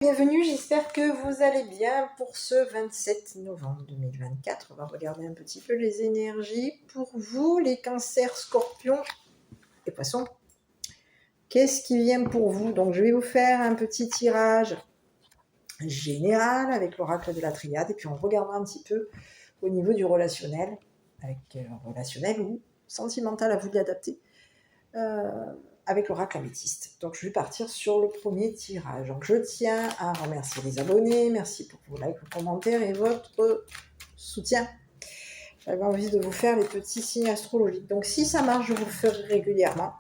Bienvenue, j'espère que vous allez bien pour ce 27 novembre 2024. On va regarder un petit peu les énergies pour vous, les cancers, scorpions et poissons. Qu'est-ce qui vient pour vous? Donc je vais vous faire un petit tirage général avec l'oracle de la triade et puis on regardera un petit peu au niveau du relationnel, avec relationnel ou sentimental, à vous de l'adapter. Avec l'oracle améthyste. Donc je vais partir sur le premier tirage. Donc je tiens à remercier les abonnés, merci pour vos likes, vos commentaires et votre soutien. J'avais envie de vous faire les petits signes astrologiques. Donc si ça marche, je vous le ferai régulièrement.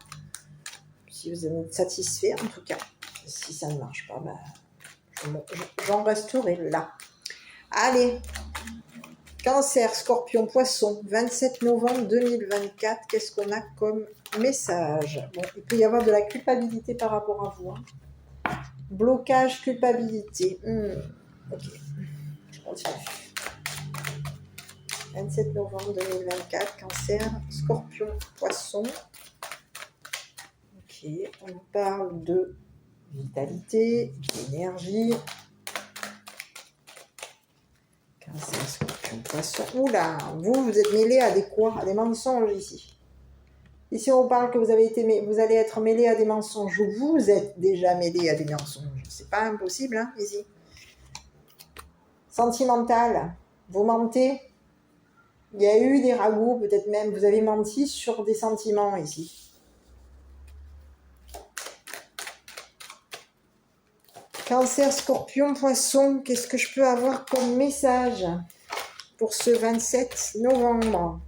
Si vous êtes satisfait en tout cas. Si ça ne marche pas, j'en resterai là. Allez, Cancer, Scorpion, Poisson, 27 novembre 2024, qu'est-ce qu'on a comme message? Bon, il peut y avoir de la culpabilité par rapport à vous. Blocage, culpabilité. Ok, je continue. 27 novembre 2024, Cancer, Scorpion, Poisson. Ok, on parle de vitalité, d'énergie. Cancer, Scorpion, Poisson. Oula, vous êtes mêlé à des quoi? À des mensonges ici. Ici, on parle que vous allez être mêlé à des mensonges. Vous êtes déjà mêlé à des mensonges. C'est pas impossible, hein, ici. Sentimental, vous mentez. Il y a eu des ragots, peut-être même. Vous avez menti sur des sentiments ici. Cancer, Scorpion, Poisson. Qu'est-ce que je peux avoir comme message pour ce 27 novembre?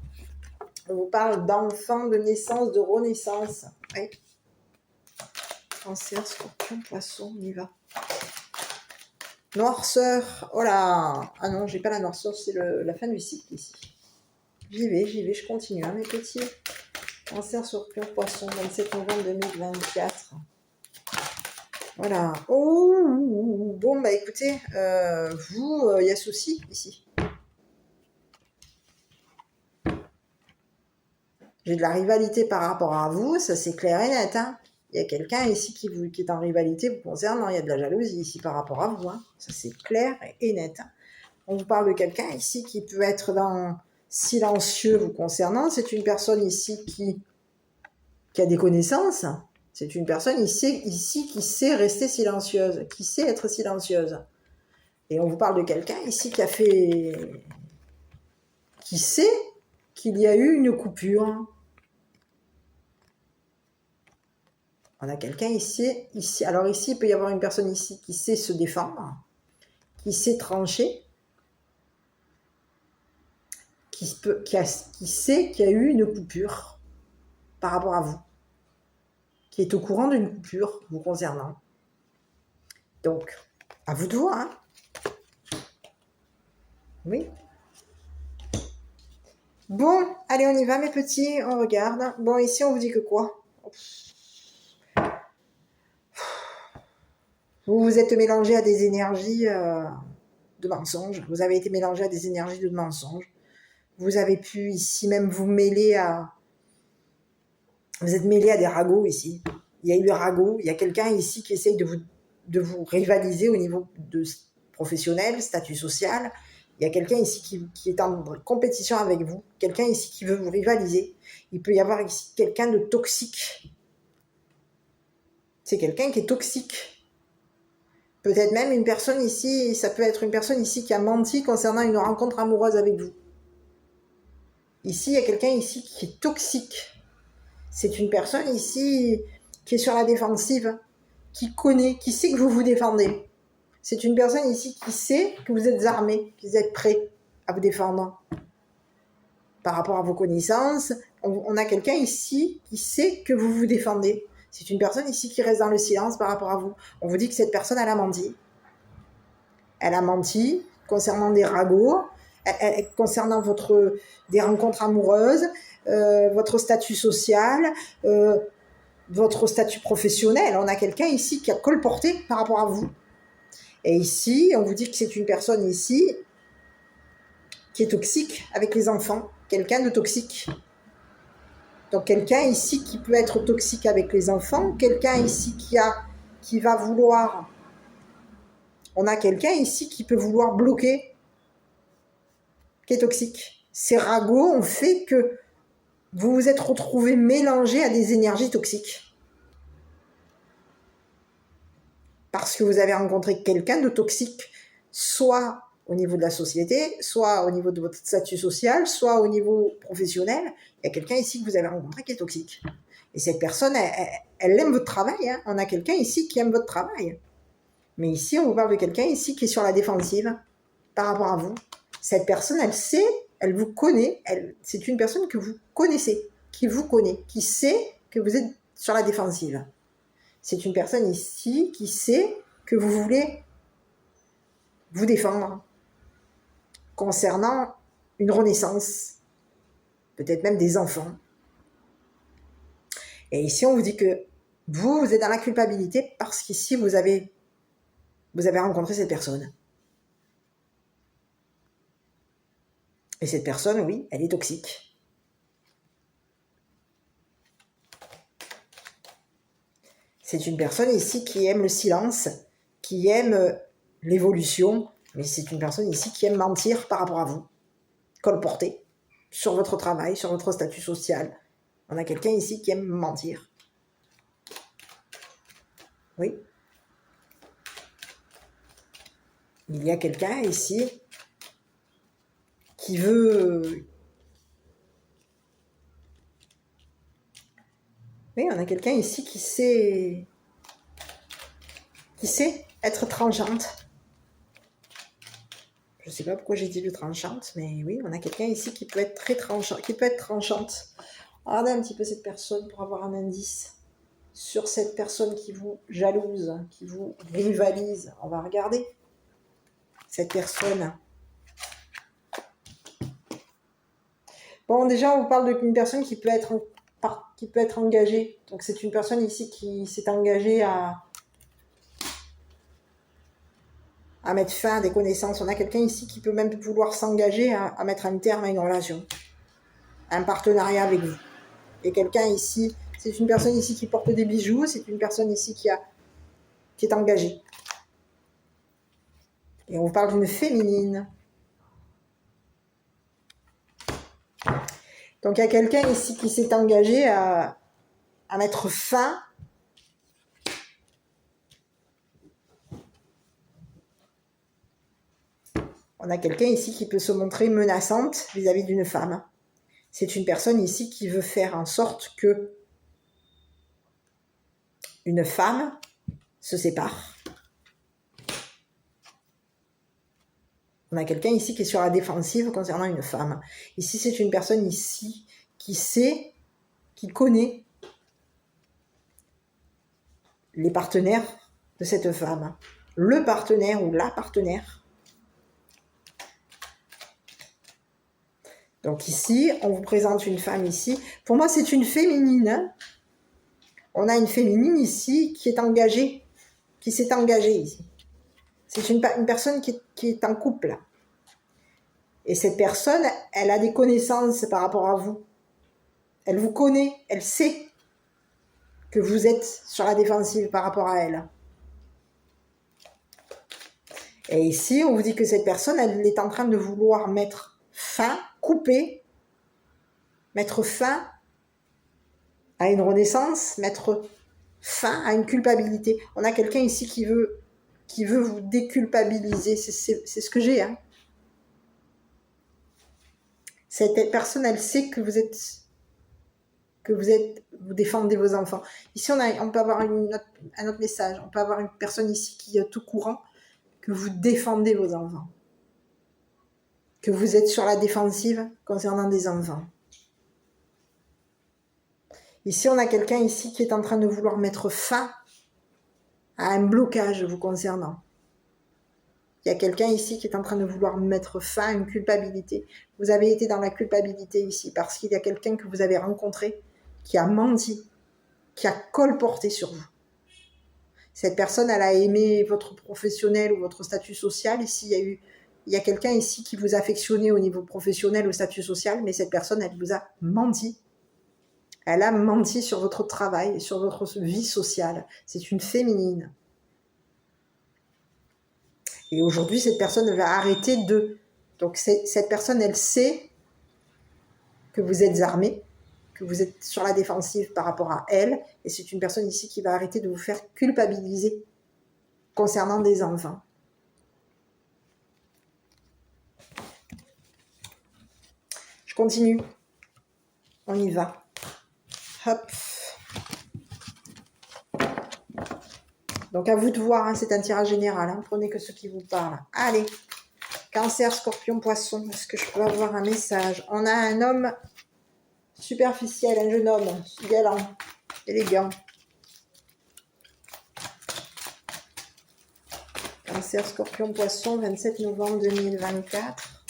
On vous parle d'enfants, de naissance, de renaissance. Oui. Cancer, Scorpion, Poisson, on y va. Noirceur, oh là. Ah non, j'ai pas la noirceur, c'est la fin du cycle ici. J'y vais, je continue, hein, mes petits. Cancer, Scorpion, Poisson, 27 novembre 2024. Voilà. Oh, bon, bah écoutez, vous, il y a souci ici. J'ai de la rivalité par rapport à vous, ça c'est clair et net, hein. Il y a quelqu'un ici qui est en rivalité vous concernant, il y a de la jalousie ici par rapport à vous, hein. Ça c'est clair et net. Hein. On vous parle de quelqu'un ici qui peut être dans silencieux vous concernant. C'est une personne ici qui a des connaissances. C'est une personne ici qui sait rester silencieuse, qui sait être silencieuse. Et on vous parle de quelqu'un ici qui sait qu'il y a eu une coupure. On a quelqu'un ici. Alors ici, il peut y avoir une personne ici qui sait se défendre, qui sait trancher, qui sait qu'il y a eu une coupure par rapport à vous, qui est au courant d'une coupure vous concernant. Donc, à vous de voir. Hein. Oui. Bon, allez, on y va, mes petits, on regarde. Bon, ici, on vous dit que quoi? Vous vous êtes mélangé à des énergies de mensonges. Vous avez été mélangé à des énergies de mensonges. Vous avez pu ici même vous mêler à... Vous êtes mêlé à des ragots ici. Il y a eu des ragots. Il y a quelqu'un ici qui essaye de vous rivaliser au niveau professionnel, statut social. Il y a quelqu'un ici qui est en compétition avec vous. Quelqu'un ici qui veut vous rivaliser. Il peut y avoir ici quelqu'un de toxique. C'est quelqu'un qui est toxique. Peut-être même une personne ici, ça peut être une personne ici qui a menti concernant une rencontre amoureuse avec vous. Ici, il y a quelqu'un ici qui est toxique. C'est une personne ici qui est sur la défensive, qui connaît, qui sait que vous vous défendez. C'est une personne ici qui sait que vous êtes armé, que vous êtes prêt à vous défendre. Par rapport à vos connaissances, on a quelqu'un ici qui sait que vous vous défendez. C'est une personne ici qui reste dans le silence par rapport à vous. On vous dit que cette personne, elle a menti. Elle a menti concernant des ragots, concernant des rencontres amoureuses, votre statut social, votre statut professionnel. On a quelqu'un ici qui a colporté par rapport à vous. Et ici, on vous dit que c'est une personne ici qui est toxique avec les enfants. Quelqu'un de toxique. Donc quelqu'un ici qui peut être toxique avec les enfants. Quelqu'un ici qui va vouloir On a quelqu'un ici qui peut vouloir bloquer, qui est toxique. Ces ragots ont fait que vous vous êtes retrouvés mélangés à des énergies toxiques. Parce que vous avez rencontré quelqu'un de toxique, soit au niveau de la société, soit au niveau de votre statut social, soit au niveau professionnel. Il y a quelqu'un ici que vous avez rencontré qui est toxique. Et cette personne, elle aime votre travail. Hein. On a quelqu'un ici qui aime votre travail. Mais ici, on vous parle de quelqu'un ici qui est sur la défensive par rapport à vous. Cette personne, elle sait, elle vous connaît. C'est une personne que vous connaissez, qui vous connaît, qui sait que vous êtes sur la défensive. C'est une personne ici qui sait que vous voulez vous défendre concernant une renaissance, peut-être même des enfants. Et ici, on vous dit que vous êtes dans la culpabilité parce qu'ici, vous avez rencontré cette personne. Et cette personne, oui, elle est toxique. C'est une personne ici qui aime le silence, qui aime l'évolution, mais c'est une personne ici qui aime mentir par rapport à vous, colporter sur votre travail, sur votre statut social. On a quelqu'un ici qui aime mentir. Oui. Il y a quelqu'un ici qui veut... Oui, on a quelqu'un ici qui sait être tranchante. Je ne sais pas pourquoi j'ai dit le tranchante, mais oui, on a quelqu'un ici qui peut être très tranchant, qui peut être tranchante. Regardez un petit peu cette personne pour avoir un indice sur cette personne qui vous jalouse, qui vous rivalise. On va regarder cette personne. Bon, déjà, on vous parle d'une personne qui peut être engagée. Donc, c'est une personne ici qui s'est engagée à mettre fin à des connaissances. On a quelqu'un ici qui peut même vouloir s'engager à mettre un terme à une relation, à un partenariat avec vous. Et quelqu'un ici, c'est une personne ici qui porte des bijoux, c'est une personne ici qui est engagée. Et on vous parle d'une féminine. Donc il y a quelqu'un ici qui s'est engagé à mettre fin on a quelqu'un ici qui peut se montrer menaçante vis-à-vis d'une femme. C'est une personne ici qui veut faire en sorte que une femme se sépare. On a quelqu'un ici qui est sur la défensive concernant une femme. Ici, c'est une personne ici qui sait, qui connaît les partenaires de cette femme. Le partenaire ou la partenaire. Donc ici, on vous présente une femme ici. Pour moi, c'est une féminine. Hein. On a une féminine ici qui est engagée, qui s'est engagée ici. C'est une personne qui est en couple. Et cette personne, elle a des connaissances par rapport à vous. Elle vous connaît, elle sait que vous êtes sur la défensive par rapport à elle. Et ici, on vous dit que cette personne, elle est en train de vouloir mettre fin, couper, mettre fin à une renaissance, mettre fin à une culpabilité. On a quelqu'un ici qui veut vous déculpabiliser. C'est ce que j'ai. Hein. Cette personne, elle sait que vous défendez vos enfants. Ici, on peut avoir un autre message. On peut avoir une personne ici qui est tout courant que vous défendez vos enfants. Que vous êtes sur la défensive concernant des enfants. Ici, on a quelqu'un ici qui est en train de vouloir mettre fin à un blocage vous concernant. Il y a quelqu'un ici qui est en train de vouloir mettre fin à une culpabilité. Vous avez été dans la culpabilité ici parce qu'il y a quelqu'un que vous avez rencontré qui a menti, qui a colporté sur vous. Cette personne, elle a aimé votre professionnel ou votre statut social. Ici, il y a quelqu'un ici qui vous a affectionné au niveau professionnel, au statut social, mais cette personne, elle vous a menti. Elle a menti sur votre travail, sur votre vie sociale. C'est une féminine. Et aujourd'hui, cette personne va arrêter de... Donc cette personne, elle sait que vous êtes armé, que vous êtes sur la défensive par rapport à elle. Et c'est une personne ici qui va arrêter de vous faire culpabiliser concernant des enfants. Je continue. On y va. Hop. Donc à vous de voir, hein, c'est un tirage général. Hein, prenez que ceux qui vous parlent. Allez. Cancer, Scorpion, Poisson. Est-ce que je peux avoir un message? On a un homme superficiel, un jeune homme, galant, élégant. Cancer, Scorpion, Poisson, 27 novembre 2024.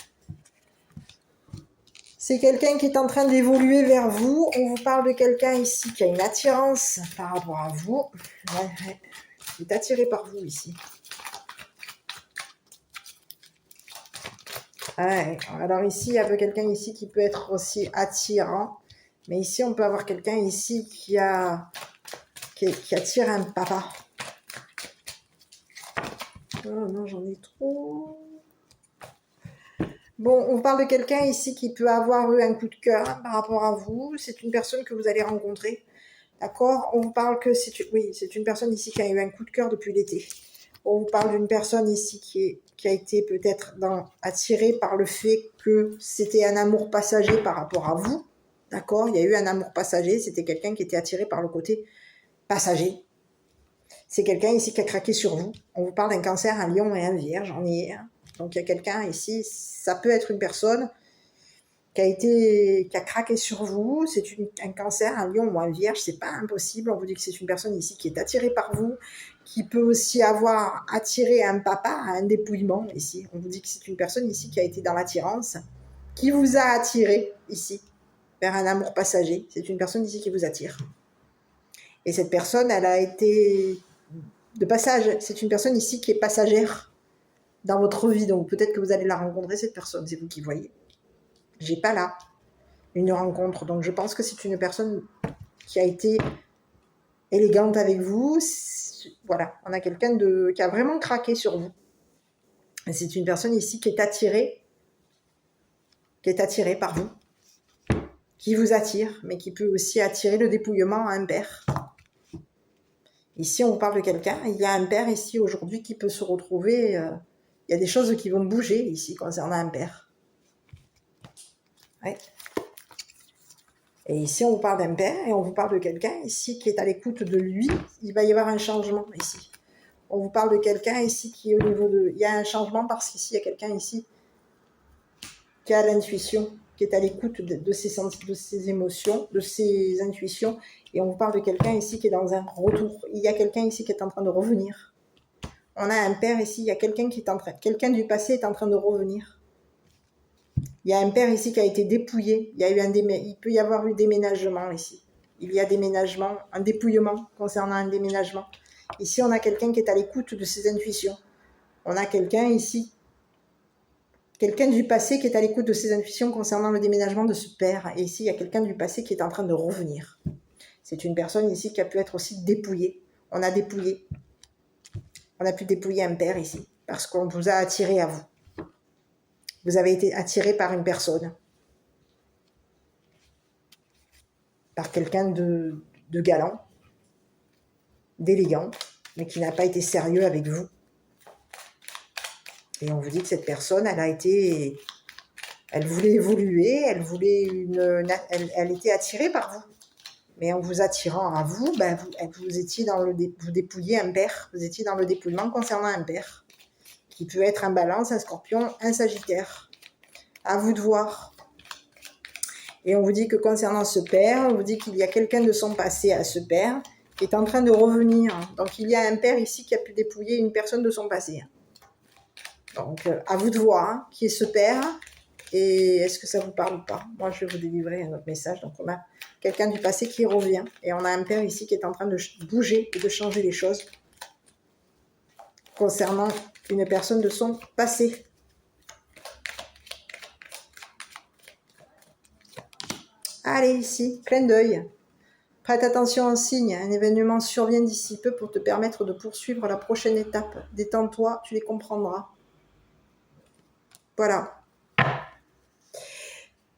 C'est quelqu'un qui est en train d'évoluer vers vous. On vous parle de quelqu'un ici qui a une attirance par rapport à vous. Ouais. Il est attiré par vous ici. Ouais. Alors ici, il y a quelqu'un ici qui peut être aussi attirant. Mais ici, on peut avoir quelqu'un ici qui attire un papa. Oh non, j'en ai trop. Bon, on parle de quelqu'un ici qui peut avoir eu un coup de cœur par rapport à vous. C'est une personne que vous allez rencontrer. D'accord? On vous parle que c'est une personne ici qui a eu un coup de cœur depuis l'été. On vous parle d'une personne ici qui a été peut-être attirée par le fait que c'était un amour passager par rapport à vous. D'accord? Il y a eu un amour passager. C'était quelqu'un qui était attiré par le côté passager. C'est quelqu'un ici qui a craqué sur vous. On vous parle d'un Cancer, un Lion et un Vierge. On y est. Donc il y a quelqu'un ici, ça peut être une personne qui a craqué sur vous. C'est un Cancer, un Lion ou un Vierge, c'est pas impossible. On vous dit que c'est une personne ici qui est attirée par vous, qui peut aussi avoir attiré un papa à un dépouillement ici. On vous dit que c'est une personne ici qui a été dans l'attirance, qui vous a attiré ici vers un amour passager. C'est une personne ici qui vous attire. Et cette personne, elle a été de passage. C'est une personne ici qui est passagère dans votre vie. Donc peut-être que vous allez la rencontrer, cette personne. C'est vous qui voyez. J'ai pas là une rencontre. Donc je pense que c'est une personne qui a été élégante avec vous. Voilà, on a quelqu'un qui a vraiment craqué sur vous. Et c'est une personne ici qui est attirée par vous, qui vous attire, mais qui peut aussi attirer le dépouillement à un père. Ici, on vous parle de quelqu'un. Il y a un père ici aujourd'hui qui peut se retrouver. Il y a des choses qui vont bouger ici concernant un père. Ouais. Et ici, on vous parle d'un père et on vous parle de quelqu'un ici qui est à l'écoute de lui. Il va y avoir un changement ici. On vous parle de quelqu'un ici qui est au niveau de... Il y a un changement parce qu'ici, il y a quelqu'un ici qui a l'intuition, qui est à l'écoute de ses émotions, de ses intuitions. Et on vous parle de quelqu'un ici qui est dans un retour. Il y a quelqu'un ici qui est en train de revenir. On a un père ici, il y a quelqu'un quelqu'un du passé est en train de revenir. Il y a un père ici qui a été dépouillé. Il peut y avoir eu déménagement ici. Il y a déménagement, un dépouillement concernant un déménagement. Ici, on a quelqu'un qui est à l'écoute de ses intuitions. On a quelqu'un ici, quelqu'un du passé qui est à l'écoute de ses intuitions concernant le déménagement de ce père. Et ici, il y a quelqu'un du passé qui est en train de revenir. C'est une personne ici qui a pu être aussi dépouillée. On a dépouillé. On a pu dépouiller un père ici parce qu'on vous a attiré à vous. Vous avez été attiré par une personne, par quelqu'un de galant, d'élégant, mais qui n'a pas été sérieux avec vous. Et on vous dit que cette personne, elle voulait évoluer, elle était attirée par vous. Mais en vous attirant à vous, vous étiez vous dépouilliez un père, vous étiez dans le dépouillement concernant un père, qui peut être un Balance, un Scorpion, un Sagittaire. À vous de voir. Et on vous dit que concernant ce père, on vous dit qu'il y a quelqu'un de son passé à ce père qui est en train de revenir. Donc il y a un père ici qui a pu dépouiller une personne de son passé. Donc à vous de voir qui est ce père et est-ce que ça vous parle ou pas. Moi je vais vous délivrer un autre message. Donc on a quelqu'un du passé qui revient et on a un père ici qui est en train de bouger et de changer les choses concernant une personne de son passé. Allez, ici, clin d'œil. Prête attention aux signes, un événement survient d'ici peu pour te permettre de poursuivre la prochaine étape. Détends-toi, tu les comprendras. Voilà.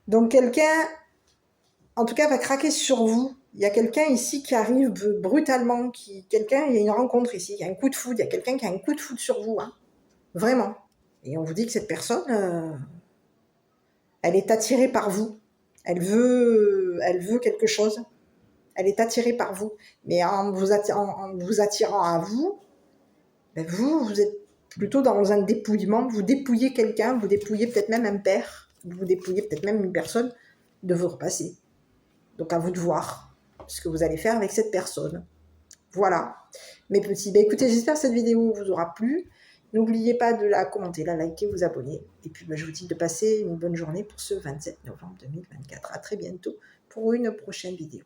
Donc quelqu'un, en tout cas, va craquer sur vous. Il y a quelqu'un ici qui arrive brutalement, quelqu'un, il y a une rencontre ici, il y a un coup de foudre, il y a quelqu'un qui a un coup de foudre sur vous, hein. Vraiment. Et on vous dit que cette personne, elle est attirée par vous. Elle veut quelque chose. Elle est attirée par vous. Mais en vous attirant à vous, ben vous êtes plutôt dans un dépouillement. Vous dépouillez quelqu'un, vous dépouillez peut-être même un père, vous dépouillez peut-être même une personne de vos repassés. Donc à vous de voir ce que vous allez faire avec cette personne. Voilà. Mes petits, ben écoutez, j'espère que cette vidéo vous aura plu. N'oubliez pas de la commenter, la liker, vous abonner. Et puis ben, je vous dis de passer une bonne journée pour ce 27 novembre 2024. À très bientôt pour une prochaine vidéo.